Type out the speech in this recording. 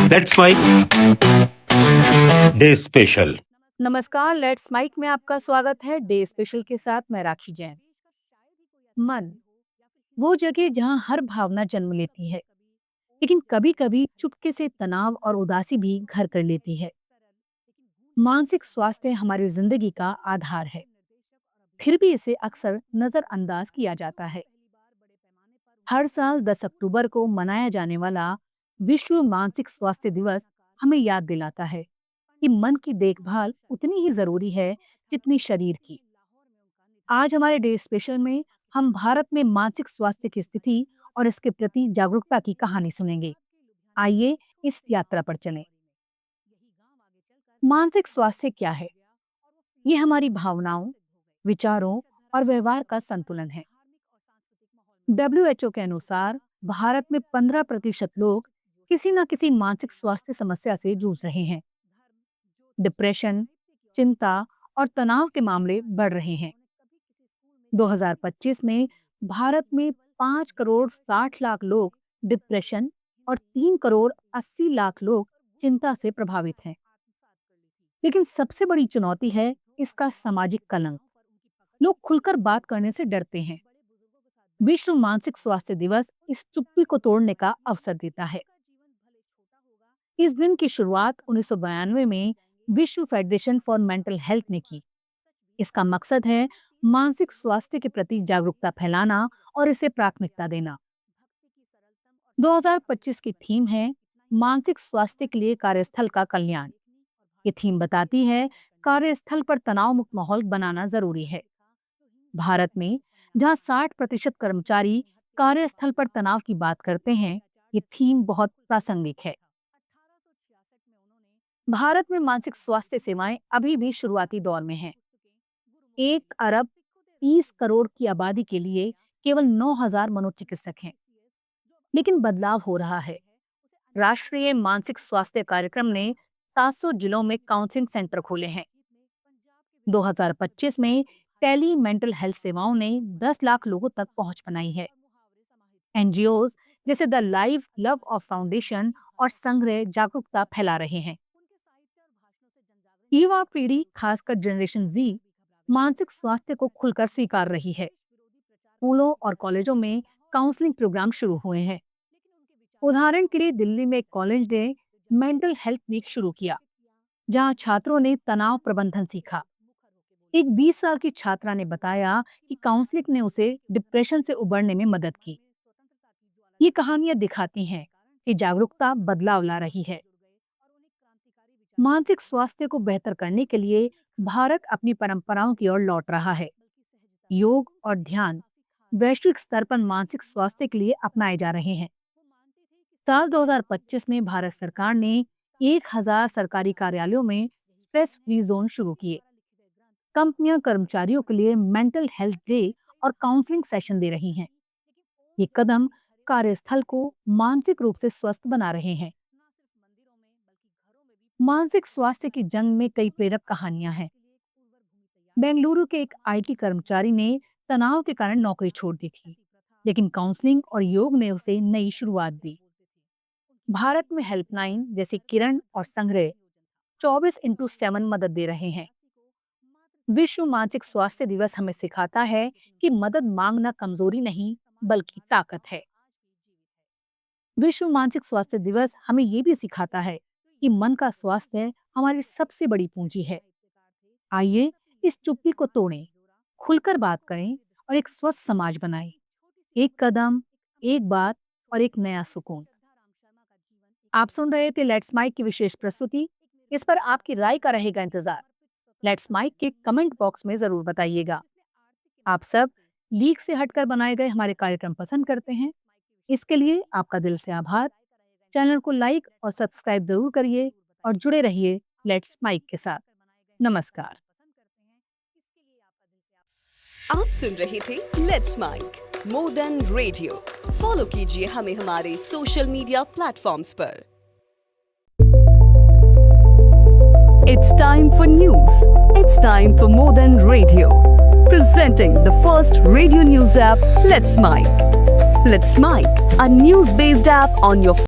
Let's mic day special. नमस्कार, let's mic में आपका स्वागत है। डे स्पेशल के साथ मैं राखी जैन। मन वो जगह जहाँ हर भावना जन्म लेती है, लेकिन कभी-कभी चुपके से तनाव और उदासी भी घर कर लेती है। मानसिक स्वास्थ्य हमारी जिंदगी का आधार है, फिर भी इसे अक्सर नजरअंदाज किया जाता है। हर साल 10 अक्टूबर को मनाया जाने वाला विश्व मानसिक स्वास्थ्य दिवस हमें याद दिलाता है कि मन की देखभाल उतनी ही जरूरी है जितनी शरीर की। आज हमारे डे स्पेशल में हम भारत में मानसिक स्वास्थ्य की स्थिति और इसके प्रति जागरूकता की कहानी सुनेंगे। आइए इस यात्रा पर चलें। मानसिक स्वास्थ्य क्या है? ये हमारी भावनाओं, विचारों और व्यवहार का संतुलन है। WHO के अनुसार भारत में 15% लोग किसी न किसी मानसिक स्वास्थ्य समस्या से जूझ रहे हैं। डिप्रेशन, चिंता और तनाव के मामले बढ़ रहे हैं। 2025 में भारत में 5 करोड़ 60 लाख लोग डिप्रेशन और 3 करोड़ 80 लाख लोग चिंता से प्रभावित हैं। लेकिन सबसे बड़ी चुनौती है इसका सामाजिक कलंक। लोग खुलकर बात करने से डरते हैं। विश्व मानसिक स्वास्थ्य दिवस इस चुप्पी को तोड़ने का अवसर देता है। इस दिन की शुरुआत 1992 में विश्व फेडरेशन फॉर मेंटल हेल्थ ने की। इसका मकसद है मानसिक स्वास्थ्य के प्रति जागरूकता फैलाना और इसे प्राथमिकता देना। 2025 की थीम है मानसिक स्वास्थ्य के लिए कार्यस्थल का कल्याण। ये थीम बताती है कार्यस्थल पर तनाव मुक्त माहौल बनाना जरूरी है। भारत में जहां 60% कर्मचारी कार्यस्थल पर तनाव की बात करते हैं, ये थीम बहुत प्रासंगिक है। भारत में मानसिक स्वास्थ्य सेवाएं अभी भी शुरुआती दौर में हैं। 1 अरब 30 करोड़ की आबादी के लिए केवल 9,000 मनोचिकित्सक हैं, लेकिन बदलाव हो रहा है। राष्ट्रीय मानसिक स्वास्थ्य कार्यक्रम ने 700 जिलों में काउंसलिंग सेंटर खोले हैं। 2025 में टेली मेंटल हेल्थ सेवाओं ने 10 लाख लोगों तक पहुंच बनाई है। एनजीओज जैसे the life love of foundation और संग्रह जागरूकता फैला रहे हैं। युवा पीढ़ी, खासकर जनरेशन जी, मानसिक स्वास्थ्य को खुलकर स्वीकार रही है। स्कूलों और कॉलेजों में काउंसलिंग प्रोग्राम शुरू हुए हैं। उदाहरण के लिए दिल्ली में एक कॉलेज ने मेंटल हेल्थ वीक शुरू किया, जहां छात्रों ने तनाव प्रबंधन सीखा। एक 20 साल की छात्रा ने बताया कि काउंसलिंग ने उसे डिप्रेशन से उबरने में मदद की। ये कहानियां दिखाती हैं कि जागरूकता बदलाव ला रही है। मानसिक स्वास्थ्य को बेहतर करने के लिए भारत अपनी परंपराओं की ओर लौट रहा है। योग और ध्यान वैश्विक स्तर पर मानसिक स्वास्थ्य के लिए अपनाए जा रहे हैं। साल 2025 में भारत सरकार ने 1000 सरकारी कार्यालयों में स्ट्रेस फ्री जोन शुरू किए। कंपनियां कर्मचारियों के लिए मेंटल हेल्थ डे और काउंसलिंग सेशन दे रही हैं। ये कदम कार्यस्थल को मानसिक रूप से स्वस्थ बना रहे हैं। मानसिक स्वास्थ्य की जंग में कई प्रेरक कहानियां हैं। बेंगलुरु के एक आईटी कर्मचारी ने तनाव के कारण नौकरी छोड़ दी थी, लेकिन काउंसलिंग और योग ने उसे नई शुरुआत दी। भारत में हेल्पलाइन जैसे किरण और संग्रह 24x7 मदद दे रहे हैं। विश्व मानसिक स्वास्थ्य दिवस हमें सिखाता है कि मदद मांगना कमजोरी नहीं, बल्कि ताकत है। विश्व मानसिक स्वास्थ्य दिवस हमें ये भी सिखाता है कि मन का स्वास्थ्य हमारी सबसे बड़ी पूंजी है। आइए इस चुप्पी को तोड़ें, खुलकर बात करें और एक स्वस्थ समाज बनाएं। एक कदम, एक बात और एक नया सुकून। आप सुन रहे थे लेट्स माइक की विशेष प्रस्तुति। इस पर आपकी राय का रहेगा इंतजार। लेट्स माइक के कमेंट बॉक्स में जरूर बताइएगा। आप सब लीक से हटकर बनाए गए हमारे कार्यक्रम पसंद करते हैं, इसके लिए आपका दिल से आभार। चैनल को लाइक और सब्सक्राइब जरूर करिए और जुड़े रहिए लेट्स माइक के साथ। नमस्कार। आप सुन रहे थे let's mic more than radio. Follow कीजिए हमें हमारे सोशल मीडिया प्लेटफॉर्म्स पर। It's time for news. It's time for more than radio. Presenting the first radio news app, Let's Mic. Let's Mic, a news-based app on your